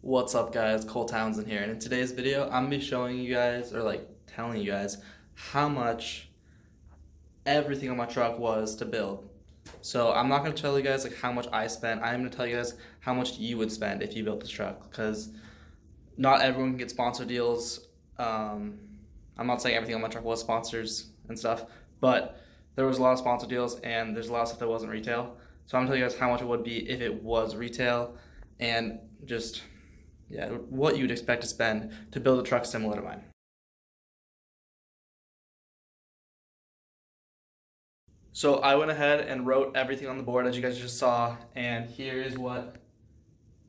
What's up guys, Cole Townsend here, and in today's video I'm going to be showing you guys, or telling you guys, how much everything on my truck was to build. So I'm not going to tell you guys how much I spent. I'm going to tell you guys how much you would spend if you built this truck, because not everyone can get sponsor deals. I'm not saying everything on my truck was sponsors and stuff, but there was a lot of sponsor deals and there's a lot of stuff that wasn't retail. So I'm going to tell you guys how much it would be if it was retail, and just what you'd expect to spend to build a truck similar to mine. So I went ahead and wrote everything on the board as you guys just saw, and here is what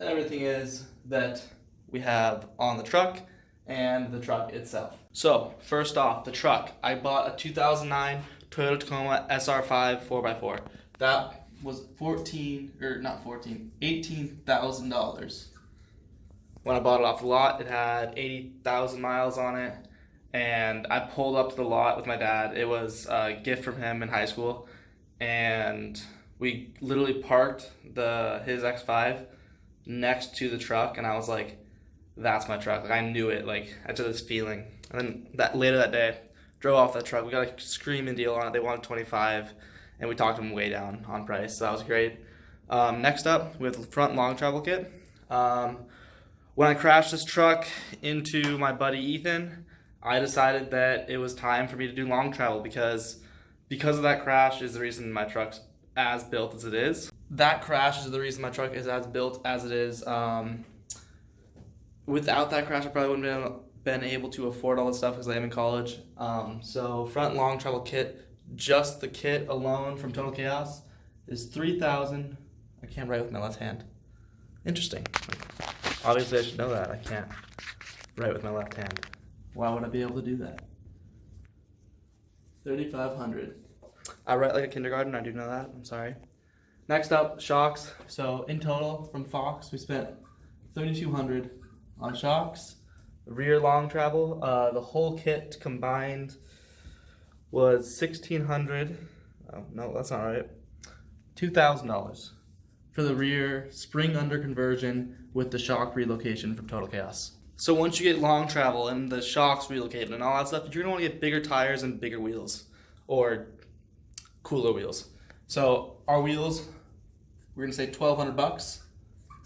everything is that we have on the truck and the truck itself. So first off, the truck. I bought a 2009 Toyota Tacoma SR5 4x4. That was $18,000. When I bought it off the lot, it had 80,000 miles on it, and I pulled up to the lot with my dad. It was a gift from him in high school, and we literally parked his X5 next to the truck, and I was like, that's my truck. Like, I knew it. Like, I had this feeling. And then later that day, drove off that truck. We got a screaming deal on it. They wanted 25, and we talked them way down on price, so that was great. Next up, we have the front long travel kit. When I crashed this truck into my buddy Ethan, I decided that it was time for me to do long travel because of that crash is the reason my truck's as built as it is. That crash is the reason my truck is as built as it is. Without that crash, I probably wouldn't have been able to afford all this stuff because I am in college. So front long travel kit, just the kit alone from Total Chaos is $3,000. I can't write with my left hand. Interesting. Obviously, I should know that. I can't write with my left hand. Why would I be able to do that? $3,500. I write like a kindergarten. I do know that. I'm sorry. Next up, shocks. So in total, from Fox, we spent $3,200 on shocks. Rear long travel. The whole kit combined was $1,600. Oh no, that's not right. $2,000 for the rear spring under conversion with the shock relocation from Total Chaos. So once you get long travel and the shocks relocated and all that stuff, you're gonna want to get bigger tires and bigger wheels, or cooler wheels. So our wheels, we're gonna say $1,200. So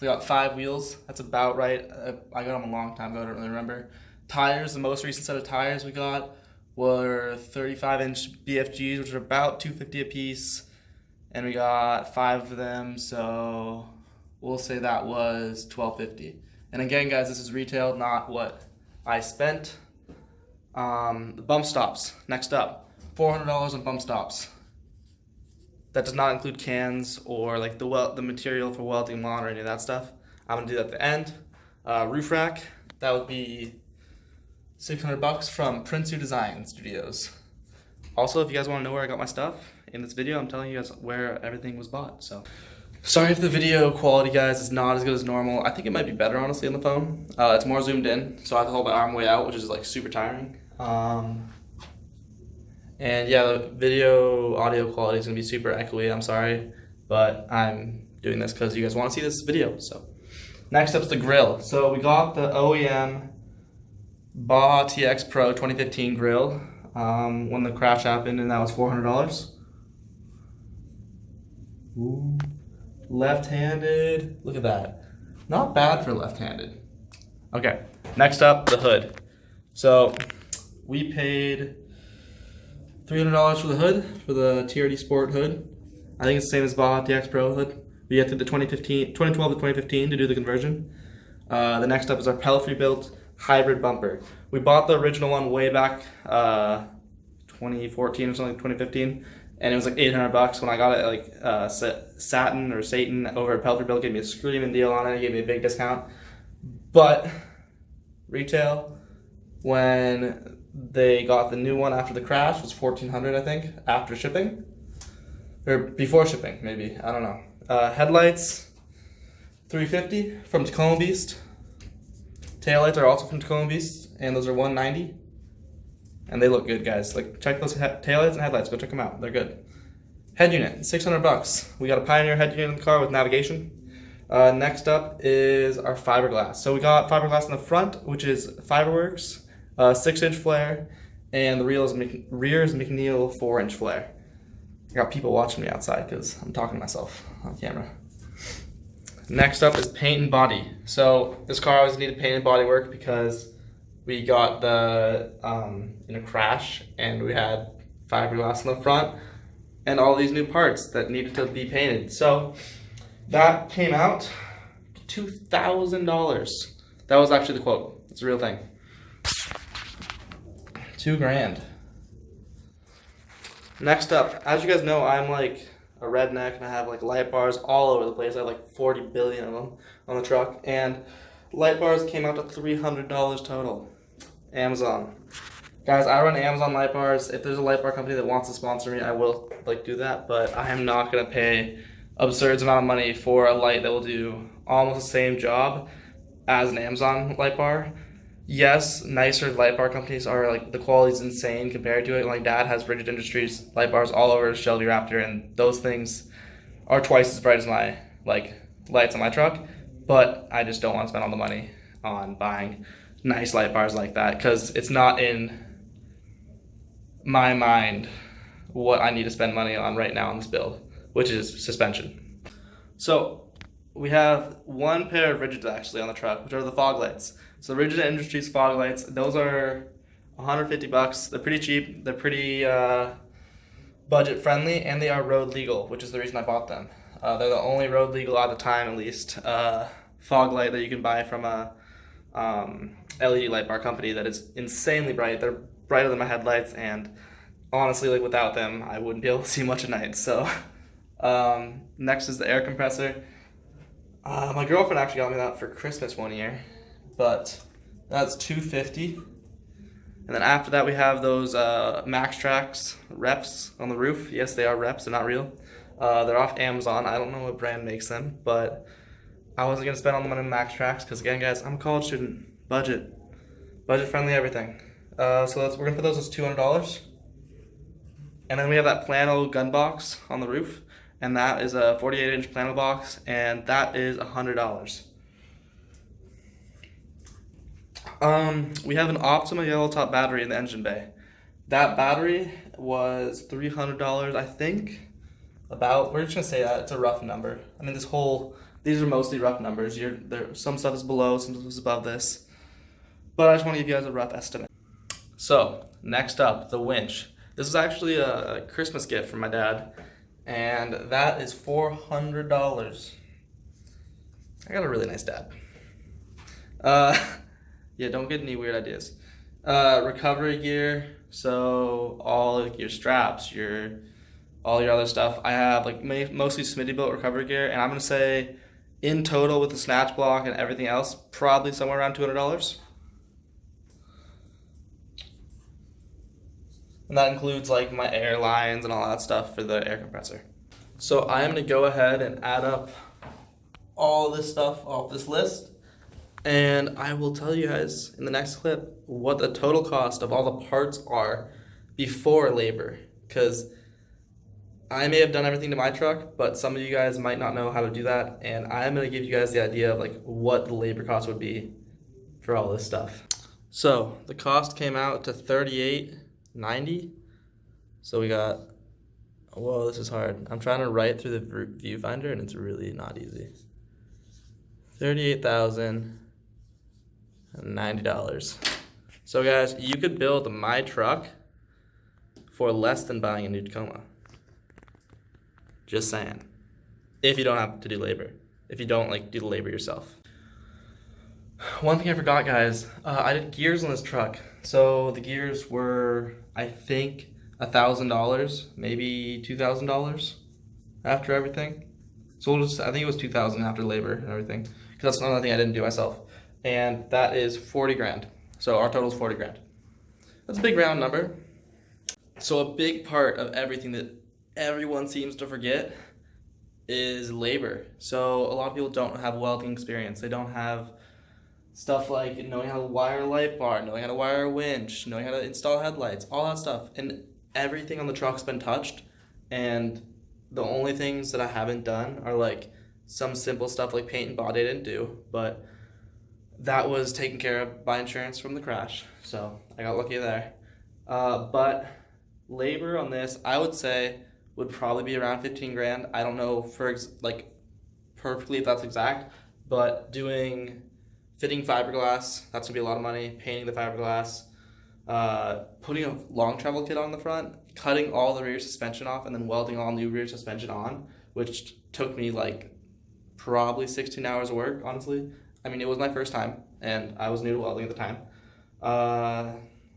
we got 5 wheels. That's about right. I got them a long time ago. I don't really remember. Tires, the most recent set of tires we got were 35-inch BFGs, which are about $250 a piece. And we got 5 of them, so we'll say that was $1,250. And again, guys, this is retail, not what I spent. The bump stops, next up, $400 on bump stops. That does not include cans or like the material for welding them on or any of that stuff. I'm gonna do that at the end. Roof rack, that would be $600 from Prinsu Design Studios. Also, if you guys want to know where I got my stuff, in this video I'm telling you guys where everything was bought. So sorry if the video quality, guys, is not as good as normal. I think it might be better, honestly, on the phone. It's more zoomed in, so I have to hold my arm way out, which is like super tiring. And yeah, the video audio quality is gonna be super echoey. I'm sorry, but I'm doing this because you guys want to see this video. So next up is the grill. So we got the OEM Baja TX Pro 2015 grill when the crash happened, and that was $400. Ooh. Left-handed, look at that. Not bad for left-handed. Okay, next up, the hood. So we paid $300 for the hood, for the TRD Sport hood. I think it's the same as Baja TX Pro hood. We get to the 2012 to 2015 to do the conversion. The next up is our Pelphrey built hybrid bumper. We bought the original one way back 2014 or something, 2015. And it was like $800 when I got it. Like Satan over at Pelphrey Built gave me a screaming deal on it. He gave me a big discount. But retail, when they got the new one after the crash, was $1,400, I think, after shipping, or before shipping, maybe. I don't know. Headlights, $350 from Tacoma Beast. Taillights are also from Tacoma Beast, and those are $190. And they look good, guys. Like, check those taillights and headlights. Go check them out. They're good. Head unit, $600. We got a Pioneer head unit in the car with navigation. Next up is our fiberglass. So we got fiberglass in the front, which is Fiberworks, 6-inch flare, and the rear is McNeil 4-inch flare. I got people watching me outside because I'm talking to myself on camera. Next up is paint and body. So this car always needed paint and body work because we got the in a crash and we had fiberglass in the front and all these new parts that needed to be painted. So that came out $2,000. That was actually the quote. It's a real thing. $2,000. Next up, as you guys know, I'm like a redneck and I have like light bars all over the place. I have like 40 billion of them on the truck, and light bars came out to $300 total. Amazon. Guys, I run Amazon light bars. If there's a light bar company that wants to sponsor me, I will like do that, but I am not gonna pay absurd amount of money for a light that will do almost the same job as an Amazon light bar. Yes, nicer light bar companies are like, the quality's insane compared to it. Like Dad has Rigid Industries light bars all over his Shelby Raptor, and those things are twice as bright as my like lights on my truck. But I just don't want to spend all the money on buying nice light bars like that because it's not in my mind what I need to spend money on right now on this build, which is suspension. So we have one pair of Rigids actually on the truck, which are the fog lights. So Rigid Industries fog lights, those are $150. They're pretty cheap. They're pretty budget friendly, and they are road legal, which is the reason I bought them. They're the only road legal at the time, at least, fog light that you can buy from a LED light bar company that is insanely bright. They're brighter than my headlights, and honestly, like without them, I wouldn't be able to see much at night. So next is the air compressor. My girlfriend actually got me that for Christmas one year, but that's $250. And then after that, we have those Max Trax reps on the roof. Yes, they are reps, they're not real. They're off Amazon. I don't know what brand makes them, but I wasn't gonna spend all the money on Max Trax because, again, guys, I'm a college student. Budget friendly, everything. So we're gonna put those as $200. And then we have that plano gun box on the roof, and that is a 48-inch plano box, and that is $100. We have an Optima yellow top battery in the engine bay. That battery was $300, I think. We're just gonna say that it's a rough number. I mean, these are mostly rough numbers. Some stuff is below, some stuff is above this, but I just want to give you guys a rough estimate. So next up, the winch. This is actually a Christmas gift from my dad, and that is $400. I got a really nice dad. Yeah, don't get any weird ideas. Recovery gear, so all like your straps, all your other stuff. I have like mostly Smittybilt recovery gear, and I'm gonna say in total with the snatch block and everything else, probably somewhere around $200. And that includes like my air lines and all that stuff for the air compressor. So I am gonna go ahead and add up all this stuff off this list, and I will tell you guys in the next clip what the total cost of all the parts are before labor, because I may have done everything to my truck, but some of you guys might not know how to do that, and I'm going to give you guys the idea of like what the labor cost would be for all this stuff. So the cost came out to $38.90. So we got, whoa, this is hard. I'm trying to write through the viewfinder and it's really not easy. $38,090. So guys, you could build my truck for less than buying a new Tacoma. Just saying. If you don't have to do labor. If you don't like do the labor yourself. One thing I forgot, guys, I did gears on this truck. So the gears were, I think, $1,000, maybe $2,000 after everything. So I think it was $2,000 after labor and everything, because that's another thing I didn't do myself. And that is $40,000. So our total is $40,000. That's a big round number. So a big part of everything that everyone seems to forget is labor. So a lot of people don't have welding experience. They don't have stuff like knowing how to wire a light bar, knowing how to wire a winch, knowing how to install headlights, all that stuff. And everything on the truck's been touched, and the only things that I haven't done are like Some simple stuff like paint and body I didn't do, but that was taken care of by insurance from the crash, so I got lucky there. But labor on this, I would say, would probably be around 15 grand. I don't know for like perfectly if that's exact, but fitting fiberglass, that's gonna be a lot of money. Painting the fiberglass, putting a long travel kit on the front, cutting all the rear suspension off, and then welding all new rear suspension on, which took me like probably 16 hours of work, honestly. I mean, it was my first time, and I was new to welding at the time.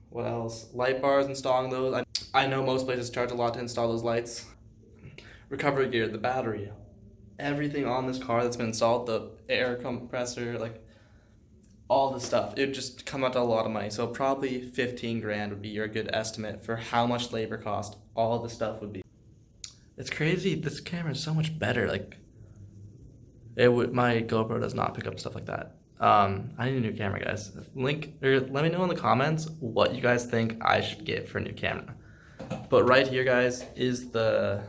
What else? Light bars, installing those. I know most places charge a lot to install those lights. Recovery gear, the battery, everything on this car that's been installed, the air compressor, like all the stuff, it would just come out to a lot of money. So probably 15 grand would be your good estimate for how much labor cost all the stuff would be. It's crazy. This camera is so much better. Like, my GoPro does not pick up stuff like that. I need a new camera, guys. Let me know in the comments what you guys think I should get for a new camera. But right here, guys, is the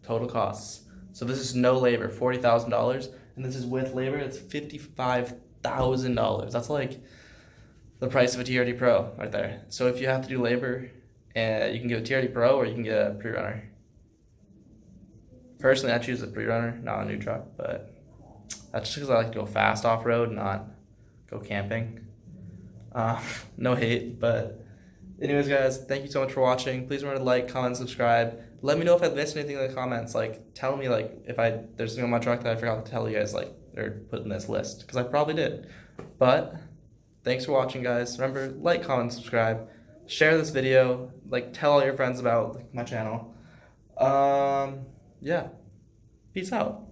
total costs. So this is no labor, $40,000, and this is with labor. It's $55,000. That's like the price of a TRD Pro right there. So if you have to do labor, you can get a TRD Pro or you can get a pre-runner. Personally, I choose a pre-runner, not a new truck, but that's just because I like to go fast off-road, not go camping. No hate, but anyways, guys, thank you so much for watching. Please remember to like, comment, subscribe. Let me know if I missed anything in the comments. Like, tell me like if there's something on my truck that I forgot to tell you guys, like, or put in this list, because I probably did. But thanks for watching, guys. Remember, like, comment, subscribe, share this video, like, tell all your friends about my channel. Yeah, peace out.